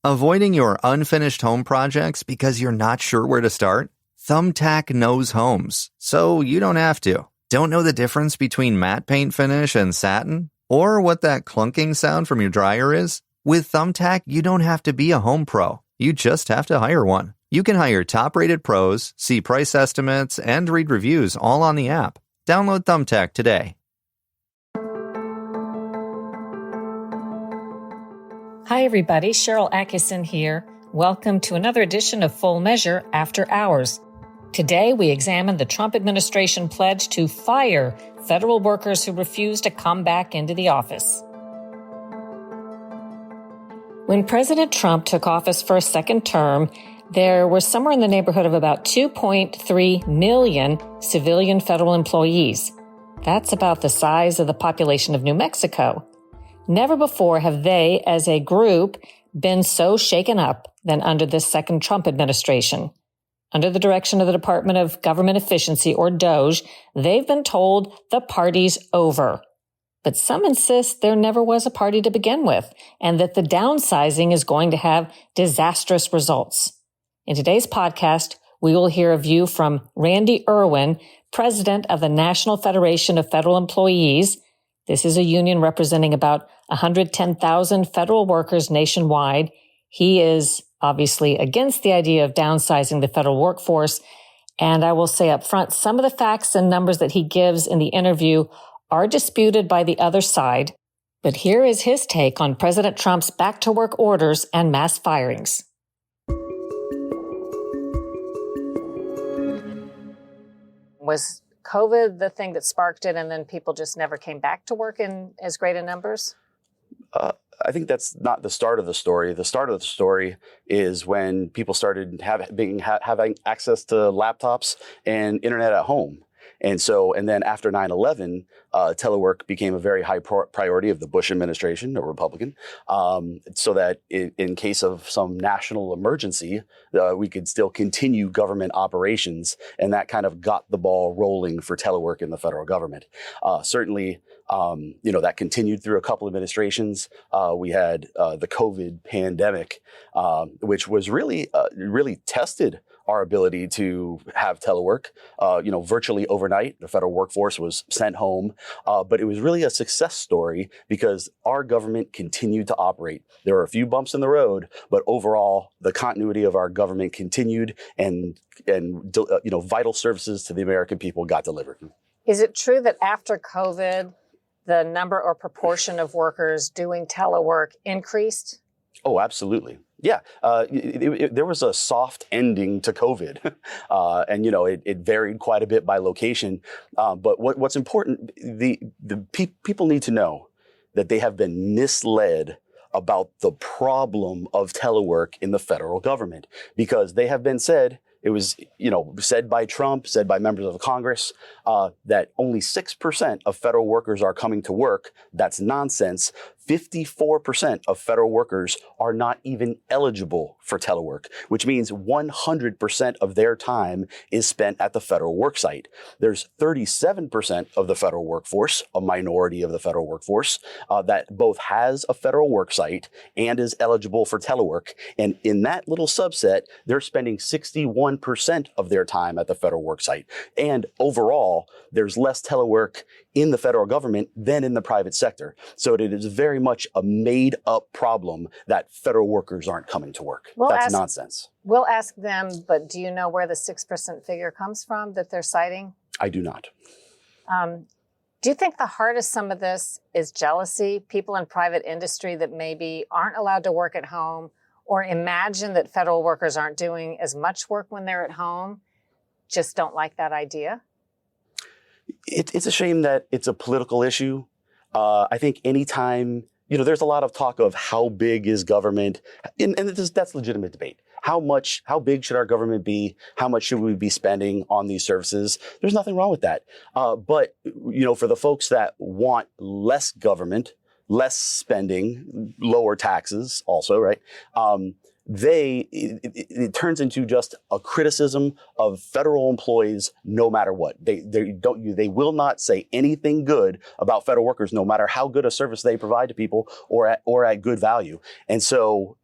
Avoiding your unfinished home projects because you're not sure where to start? Thumbtack knows homes, so you don't have to. Don't know the difference between matte paint finish and satin? Or what that clunking sound from your dryer is? With Thumbtack, you don't have to be a home pro. You just have to hire one. You can hire top-rated pros, see price estimates, and read reviews all on the app. Download Thumbtack today. Hi, everybody. Sharyl Attkisson here. Welcome to another edition of Full Measure After Hours. Today, we examine the Trump administration pledge to fire federal workers who refuse to come back into the office. When President Trump took office for a second term, there were somewhere in the neighborhood of about 2.3 million civilian federal employees. That's about the size of the population of New Mexico. Never before have they, as a group, been so shaken up than under this second Trump administration. Under the direction of the Department of Government Efficiency, or DOGE, they've been told the party's over. But some insist there never was a party to begin with, and that the downsizing is going to have disastrous results. In today's podcast, we will hear a view from Randy Erwin, president of the National Federation of Federal Employees. This is a union representing about 110,000 federal workers nationwide. He is obviously against the idea of downsizing the federal workforce. And I will say up front, some of the facts and numbers that he gives in the interview are disputed by the other side. But here is his take on President Trump's back-to-work orders and mass firings. Was COVID the thing that sparked it, and then people just never came back to work in as great a numbers? I think that's not the start of the story. The start of the story is when people started having access to laptops and internet at home. And then after 9/11, telework became a very high priority of the Bush administration, a Republican, so that in case of some national emergency, we could still continue government operations. And that kind of got the ball rolling for telework in the federal government. Certainly, that continued through a couple administrations. We had the COVID pandemic, which was really tested our ability to have telework. Virtually overnight, the federal workforce was sent home. But it was really a success story because our government continued to operate. There were a few bumps in the road, but overall, the continuity of our government continued, and vital services to the American people got delivered. Is it true that after COVID, the number or proportion of workers doing telework increased? Oh, absolutely. Yeah. There was a soft ending to COVID, and it varied quite a bit by location. But what's important, the people need to know that they have been misled about the problem of telework in the federal government, because they have been said. It was, said by Trump, said by members of Congress, that only 6% of federal workers are coming to work. That's nonsense. 54% of federal workers are not even eligible for telework, which means 100% of their time is spent at the federal worksite. There's 37% of the federal workforce, a minority of the federal workforce, that both has a federal worksite and is eligible for telework. And in that little subset, they're spending 61% of their time at the federal worksite. And overall, there's less telework in the federal government than in the private sector. So it is very much a made-up problem that federal workers aren't coming to work. That's nonsense. We'll ask them, but do you know where the 6% figure comes from that they're citing? I do not. Do you think the heart of some of this is jealousy? People in private industry that maybe aren't allowed to work at home, or imagine that federal workers aren't doing as much work when they're at home, just don't like that idea? It's a shame that it's a political issue. I think anytime, there's a lot of talk of how big is government, and that's legitimate debate. How big should our government be? How much should we be spending on these services? There's nothing wrong with that. But, for the folks that want less government, less spending, lower taxes also, right? it turns into just a criticism of federal employees no matter what. They will not say anything good about federal workers, no matter how good a service they provide to people or at good value. And so,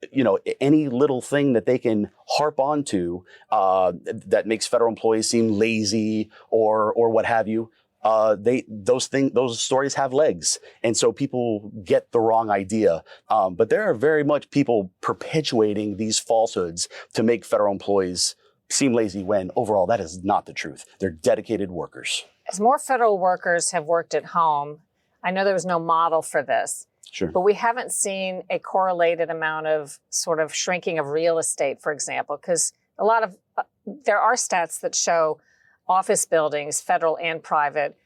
any little thing that they can harp onto that makes federal employees seem lazy or what have you, those stories have legs, and so people get the wrong idea. But there are very much people perpetuating these falsehoods to make federal employees seem lazy when overall that is not the truth. They're dedicated workers. As more federal workers have worked at home, I know there was no model for this. Sure. But we haven't seen a correlated amount of sort of shrinking of real estate, for example, because there are stats that show office buildings, federal and private,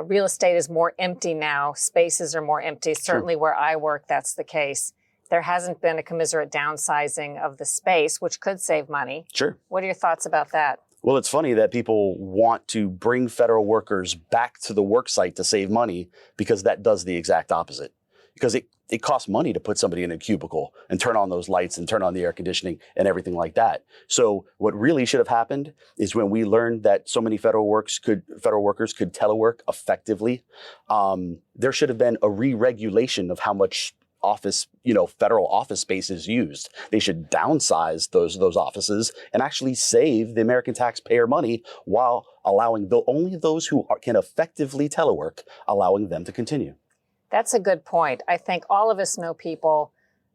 real estate is more empty now. Spaces are more empty. Certainly where I work, that's the case. There hasn't been a commensurate downsizing of the space, which could save money. Sure. What are your thoughts about that? Well, it's funny that people want to bring federal workers back to the work site to save money, because that does the exact opposite. Because it costs money to put somebody in a cubicle and turn on those lights and turn on the air conditioning and everything like that. So what really should have happened is when we learned that so many federal workers could telework effectively, there should have been a re-regulation of how much federal office space is used. They should downsize those offices and actually save the American taxpayer money while allowing only those who can effectively telework, allowing them to continue. That's a good point. I think all of us know people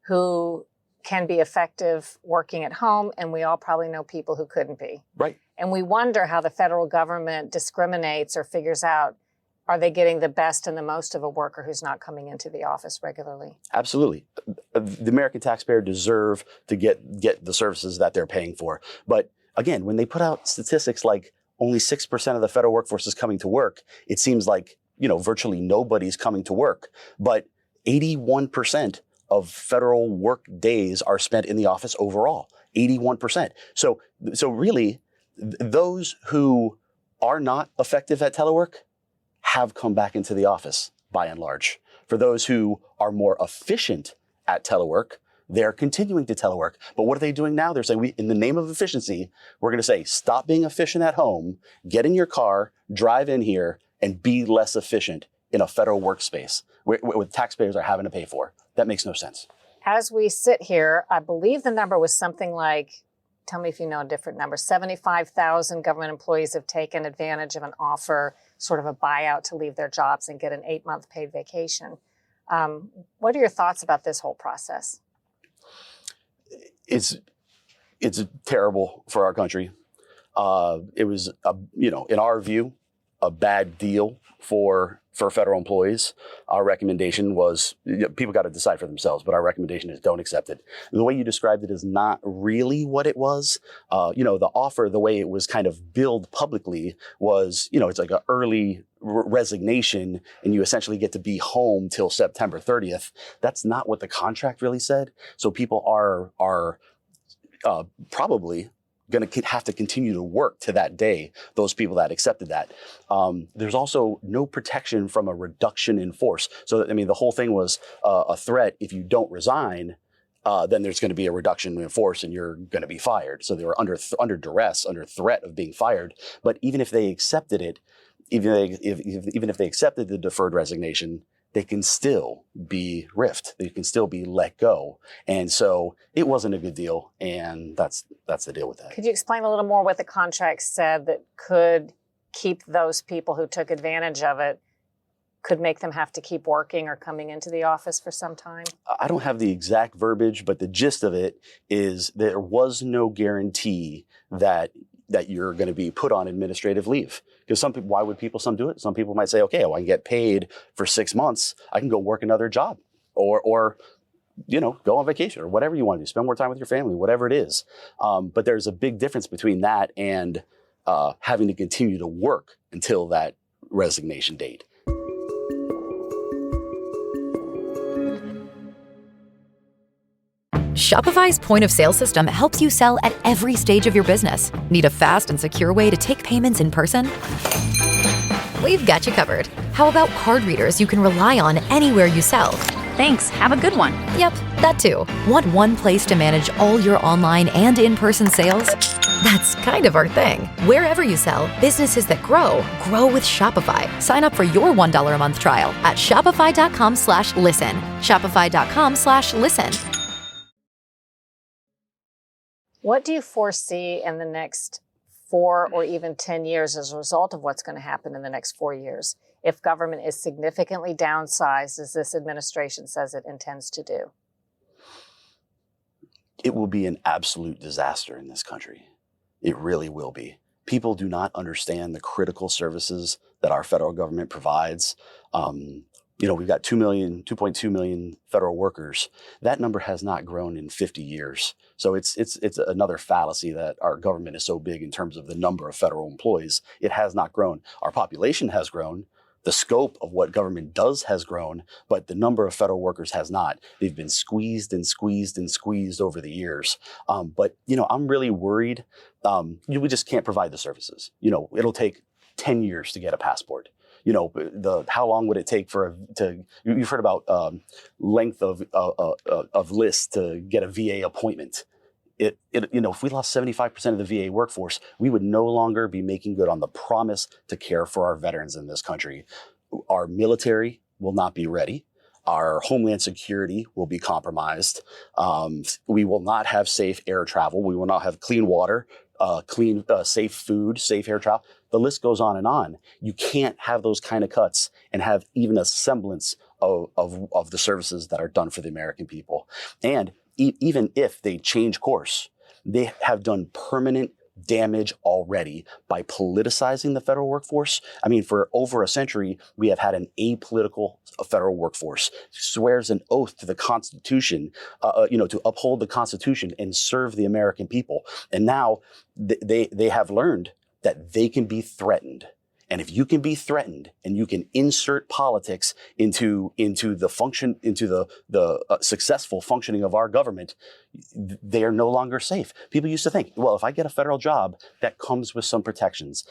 who can be effective working at home, and we all probably know people who couldn't be. Right. And we wonder how the federal government discriminates or figures out, are they getting the best and the most of a worker who's not coming into the office regularly? Absolutely. The American taxpayer deserve to get the services that they're paying for. But again, when they put out statistics like only 6% of the federal workforce is coming to work, it seems like virtually nobody's coming to work, but 81% of federal work days are spent in the office overall, 81%. So really, those who are not effective at telework have come back into the office by and large. For those who are more efficient at telework, they're continuing to telework. But what are they doing now? They're saying, in the name of efficiency, we're going to say, stop being efficient at home, get in your car, drive in here, and be less efficient in a federal workspace what taxpayers are having to pay for. That makes no sense. As we sit here, I believe the number was something like, tell me if you know a different number, 75,000 government employees have taken advantage of an offer, sort of a buyout to leave their jobs and get an 8-month paid vacation. What are your thoughts about this whole process? It's terrible for our country. It was, in our view, a bad deal for federal employees. Our recommendation was, people got to decide for themselves, but our recommendation is don't accept it. The way you described it is not really what it was. The offer, the way it was kind of billed publicly was, it's like an early resignation and you essentially get to be home till September 30th. That's not what the contract really said. So people are probably going to have to continue to work to that day, those people that accepted that. There's also no protection from a reduction in force. So, the whole thing was a threat. If you don't resign, then there's going to be a reduction in force and you're going to be fired. So they were under duress, under threat of being fired. But even if they accepted it, even if they accepted the deferred resignation, they can still be riffed. They can still be let go. And so it wasn't a good deal. And that's the deal with that. Could you explain a little more what the contract said that could keep those people who took advantage of it, could make them have to keep working or coming into the office for some time? I don't have the exact verbiage, but the gist of it is there was no guarantee that you're going to be put on administrative leave. Because some people, why would some do it? Some people might say, okay, well, I can get paid for 6 months. I can go work another job or go on vacation or whatever you want to do, spend more time with your family, whatever it is. But there's a big difference between that and having to continue to work until that resignation date. Shopify's point of sale system helps you sell at every stage of your business. Need a fast and secure way to take payments in person? We've got you covered. How about card readers you can rely on anywhere you sell? Thanks. Have a good one. Yep, that too. Want one place to manage all your online and in-person sales? That's kind of our thing. Wherever you sell, businesses that grow with Shopify. Sign up for your $1 a month trial at shopify.com/listen. Shopify.com/listen. What do you foresee in the next 4 or even 10 years as a result of what's going to happen in the next 4 years if government is significantly downsized as this administration says it intends to do? It will be an absolute disaster in this country. It really will be. People do not understand the critical services that our federal government provides. We've got 2.2 million federal workers. That number has not grown in 50 years. So it's another fallacy that our government is so big in terms of the number of federal employees. It has not grown. Our population has grown. The scope of what government does has grown, but the number of federal workers has not. They've been squeezed and squeezed and squeezed over the years. But I'm really worried. We just can't provide the services. It'll take 10 years to get a passport. How long would it take you've heard about length of lists to get a VA appointment. If we lost 75% of the VA workforce, we would no longer be making good on the promise to care for our veterans in this country. Our military will not be ready. Our homeland security will be compromised. We will not have safe air travel. We will not have clean water, safe food, safe air travel. The list goes on and on. You can't have those kind of cuts and have even a semblance of the services that are done for the American people. And even if they change course, they have done permanent damage already by politicizing the federal workforce. I mean, for over a century, we have had an apolitical federal workforce, swears an oath to the Constitution, to uphold the Constitution and serve the American people. And now they have learned that they can be threatened. And if you can be threatened and you can insert politics into the successful functioning of our government, they are no longer safe. People used to think, well, if I get a federal job, that comes with some protections,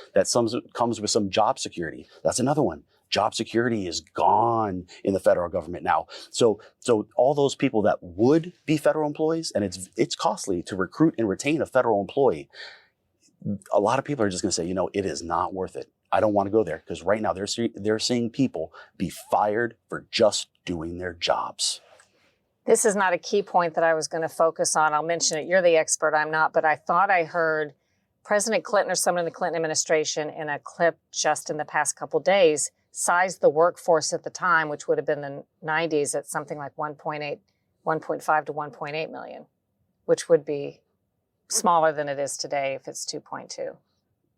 comes with some job security. That's another one. Job security is gone in the federal government now. So all those people that would be federal employees, and it's costly to recruit and retain a federal employee. A lot of people are just going to say, it is not worth it. I don't want to go there, because right now they're seeing people be fired for just doing their jobs. This is not a key point that I was going to focus on. I'll mention it. You're the expert. I'm not. But I thought I heard President Clinton or someone in the Clinton administration in a clip just in the past couple days sized the workforce at the time, which would have been the 90s, at something like 1.5 to 1.8 million, which would be smaller than it is today if it's 2.2.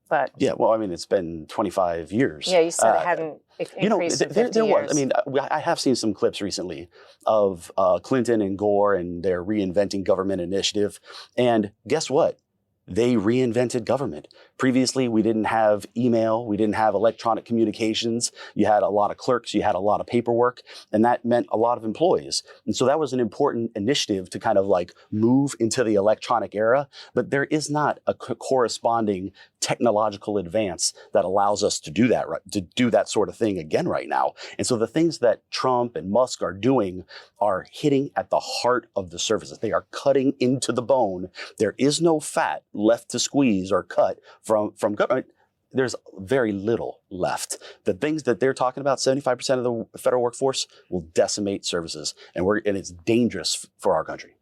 But yeah, well, I mean, it's been 25 years. Yeah, you said it hadn't increased in 50 there years. was. I mean, I have seen some clips recently of Clinton and Gore and their reinventing government initiative. And guess what? They reinvented government. Previously, we didn't have email. We didn't have electronic communications. You had a lot of clerks. You had a lot of paperwork. And that meant a lot of employees. And so that was an important initiative to kind of like move into the electronic era. But there is not a corresponding technological advance that allows us to do that, right, to do that sort of thing again right now. And so the things that Trump and Musk are doing are hitting at the heart of the services. They are cutting into the bone. There is no fat left to squeeze or cut from government. There's very little left. The things that they're talking about, 75% of the federal workforce will decimate services, and it's dangerous for our country.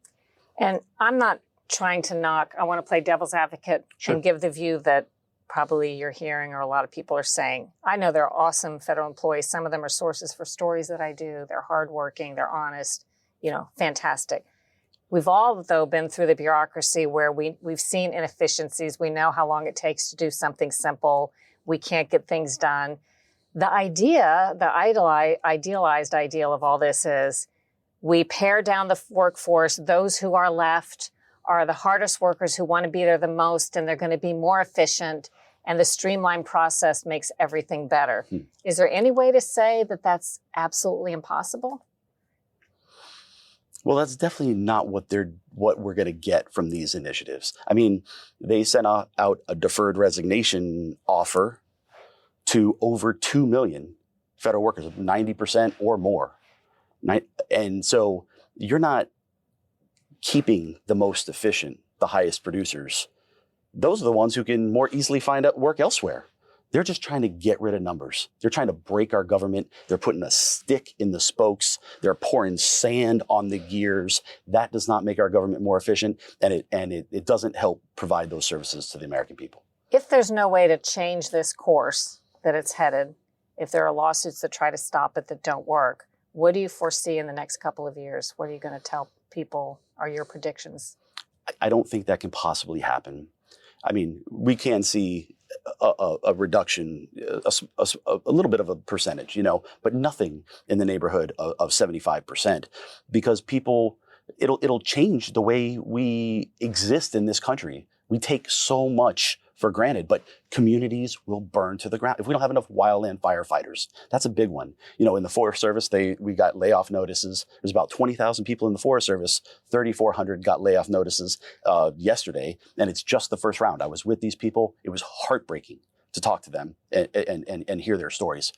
And I'm not trying to knock. I want to play devil's advocate and give the view that probably you're hearing or a lot of people are saying. I know they're awesome federal employees. Some of them are sources for stories that I do. They're hardworking. They're honest. Fantastic. We've all, though, been through the bureaucracy where we've seen inefficiencies. We know how long it takes to do something simple. We can't get things done. The idealized ideal of all this is we pare down the workforce. Those who are left are the hardest workers who want to be there the most, and they're going to be more efficient, and the streamlined process makes everything better. Is there any way to say that that's absolutely impossible? Well, that's definitely not what we're going to get from these initiatives. I mean, they sent out a deferred resignation offer to over 2 million federal workers, 90% or more. And so you're not keeping the most efficient, the highest producers. Those are the ones who can more easily find out work elsewhere. They're just trying to get rid of numbers. They're trying to break our government. They're putting a stick in the spokes. They're pouring sand on the gears. That does not make our government more efficient, and it doesn't help provide those services to the American people. If there's no way to change this course that it's headed, if there are lawsuits that try to stop it that don't work, what do you foresee in the next couple of years? What are you going to tell people are your predictions? I don't think that can possibly happen. I mean, we can see a reduction, a little bit of a percentage, but nothing in the neighborhood of 75%, because it'll change the way we exist in this country. We take so much for granted, but communities will burn to the ground. If we don't have enough wildland firefighters, that's a big one. In the Forest Service, we got layoff notices. There's about 20,000 people in the Forest Service. 3,400 got layoff notices yesterday, and it's just the first round. I was with these people. It was heartbreaking to talk to them and hear their stories.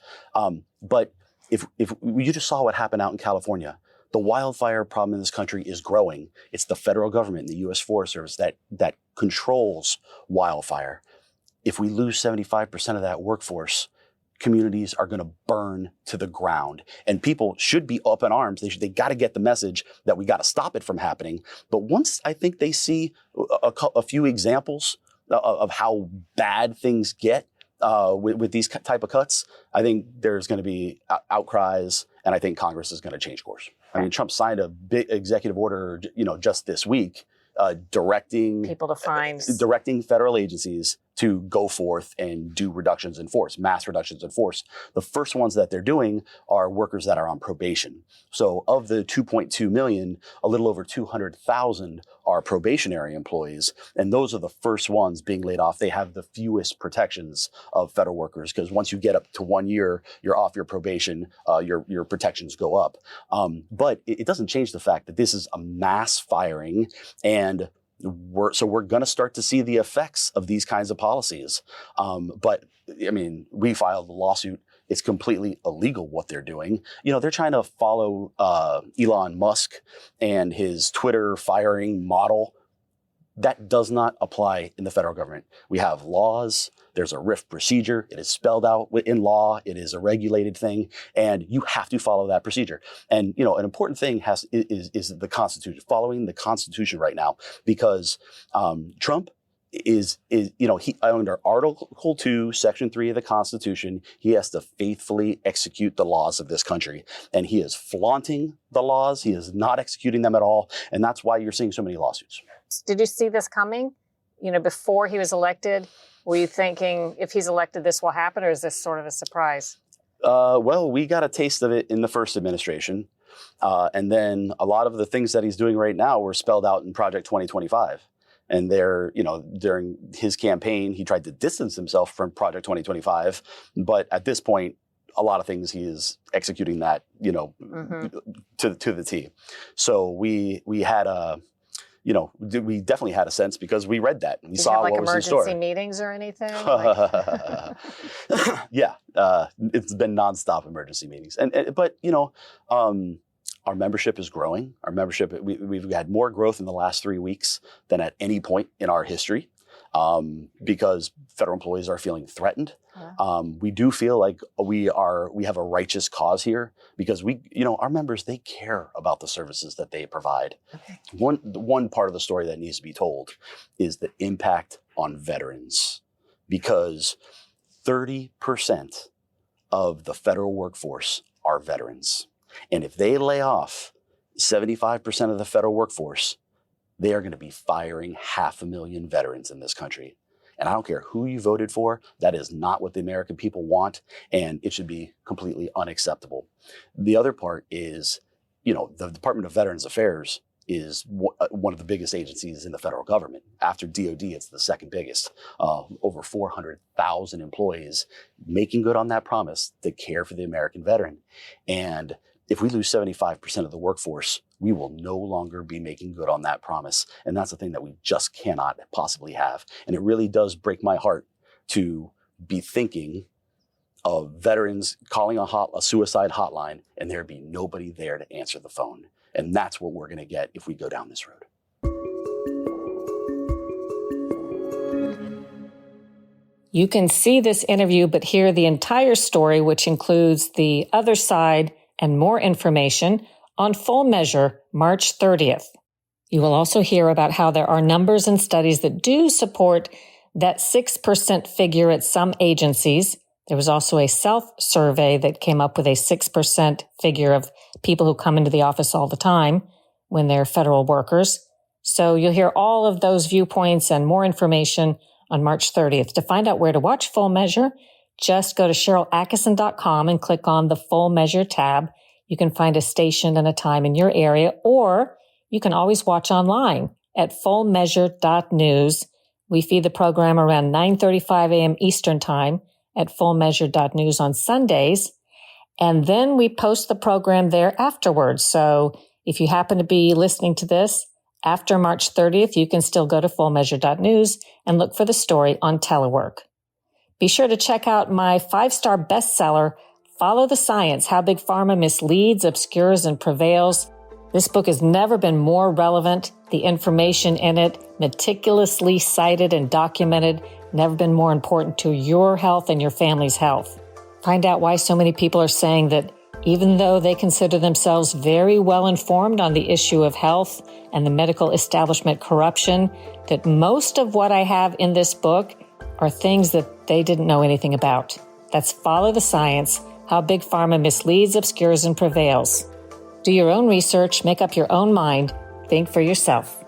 But if you just saw what happened out in California, the wildfire problem in this country is growing. It's the federal government, the U.S. Forest Service, that controls wildfire. If we lose 75% of that workforce, communities are going to burn to the ground. And people should be up in arms. They got to get the message that we got to stop it from happening. But once I think they see a few examples of how bad things get with these type of cuts, I think there's going to be outcries, and I think Congress is going to change course. I mean, Trump signed a big executive order, just this week, directing people to find directing federal agencies to go forth and do reductions in force, mass reductions in force. The first ones that they're doing are workers that are on probation. So of the 2.2 million, a little over 200,000 are probationary employees. And those are the first ones being laid off. They have the fewest protections of federal workers, because once you get up to 1 year, you're off your probation, your protections go up. But it doesn't change the fact that this is a mass firing, and we're going to start to see the effects of these kinds of policies. But I mean, we filed a lawsuit. It's completely illegal what they're doing. They're trying to follow Elon Musk and his Twitter firing model. That does not apply in the federal government. We have laws. There's a RIF procedure. It is spelled out in law. It is a regulated thing, and you have to follow that procedure. And an important thing is the Constitution. Following the Constitution right now, because Trump is he under Article 2, Section 3 of the Constitution, he has to faithfully execute the laws of this country, and he is flaunting the laws. He is not executing them at all, and that's why you're seeing so many lawsuits. Did you see this coming? Before he was elected, were you thinking if he's elected, this will happen, or is this sort of a surprise? Well, we got a taste of it in the first administration. And then a lot of the things that he's doing right now were spelled out in Project 2025. And during his campaign, he tried to distance himself from Project 2025. But at this point, a lot of things he is executing that, to the T. So we had we definitely had a sense, because we read that and we saw what was in store. Emergency meetings or anything? Yeah, it's been nonstop emergency meetings, but our membership is growing. Our membership, we've had more growth in the last 3 weeks than at any point in our history, because federal employees are feeling threatened. Yeah. We do feel like we have a righteous cause here, because our members, they care about the services that they provide. Okay. One part of the story that needs to be told is the impact on veterans, because 30% of the federal workforce are veterans. And if they lay off 75% of the federal workforce, they are going to be firing 500,000 veterans in this country. And I don't care who you voted for, that is not what the American people want, and it should be completely unacceptable. The other part is, the Department of Veterans Affairs is one of the biggest agencies in the federal government. After DOD, it's the second biggest. Over 400,000 employees making good on that promise to care for the American veteran. And if we lose 75% of the workforce, we will no longer be making good on that promise. And that's the thing that we just cannot possibly have. And it really does break my heart to be thinking of veterans calling a suicide hotline, and there'd be nobody there to answer the phone. And that's what we're going to get if we go down this road. You can see this interview, but hear the entire story, which includes the other side and more information, on Full Measure, March 30th. You will also hear about how there are numbers and studies that do support that 6% figure at some agencies. There was also a self-survey that came up with a 6% figure of people who come into the office all the time when they're federal workers. So you'll hear all of those viewpoints and more information on March 30th. To find out where to watch Full Measure, just go to SharylAttkisson.com and click on the Full Measure tab. You can find a station and a time in your area, or you can always watch online at fullmeasure.news. We feed the program around 9:35 a.m. Eastern Time at fullmeasure.news on Sundays. And then we post the program there afterwards. So if you happen to be listening to this after March 30th, you can still go to fullmeasure.news and look for the story on telework. Be sure to check out my 5-star bestseller, Follow the Science, How Big Pharma Misleads, Obscures, and Prevails. This book has never been more relevant. The information in it, meticulously cited and documented, never been more important to your health and your family's health. Find out why so many people are saying that even though they consider themselves very well informed on the issue of health and the medical establishment corruption, that most of what I have in this book are things that they didn't know anything about. That's Follow the Science, How Big Pharma Misleads, Obscures, and Prevails. Do your own research, make up your own mind, think for yourself.